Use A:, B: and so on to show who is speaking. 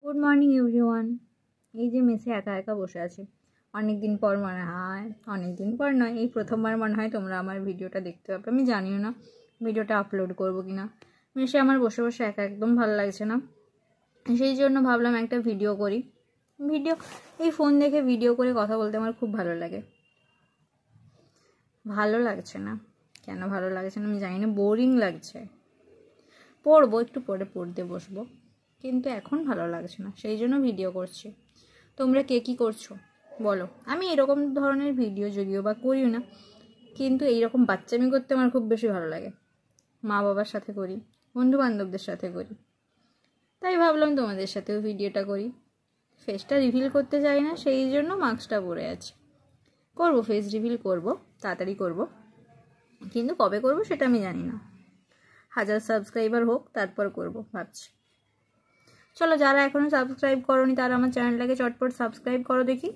A: Good morning everyone. এই যে মেসে একা একা বসে আছি, অনেক দিন পর মনে হয়, অনেক দিন পর নয়, এই প্রথমবার মনে হয় তোমরা আমার ভিডিওটা দেখতে পাবে। আমি জানিও না ভিডিওটা আপলোড করবো কি না। মেসে আমার বসে বসে একা একদম ভালো লাগছে না, সেই জন্য ভাবলাম একটা ভিডিও করি। এই ফোন দেখে ভিডিও করে কথা বলতে আমার খুব ভালো লাগে। ভালো লাগছে না, কেন ভালো লাগছে না আমি জানি না, বোরিং লাগছে। পড়বো, একটু পরে পড়তে বসবো, কিন্তু এখন ভালো লাগছে না, সেই জন্য ভিডিও করছি। তোমরা কে কী করছো বলো। আমি এরকম ধরনের ভিডিও যদিও বা করিও না, কিন্তু এইরকম বাচ্চামি করতে আমার খুব বেশি ভালো লাগে। মা বাবার সাথে করি, বন্ধু বান্ধবদের সাথে করি, তাই ভাবলাম তোমাদের সাথেও ভিডিওটা করি। ফেসটা রিভিল করতে চাই না, সেই জন্য মাস্কটা পরে আছি। করবো, ফেস রিভিল করবো, তাড়াতাড়ি করবো, কিন্তু কবে করবো সেটা আমি জানি না। 1000 সাবস্ক্রাইবার হোক, তারপর করবো ভাবছি। চলো, যারা এখনো সাবস্ক্রাইব করোনি তারা আমার চ্যানেলটাকে চটপট সাবস্ক্রাইব করো দেখি।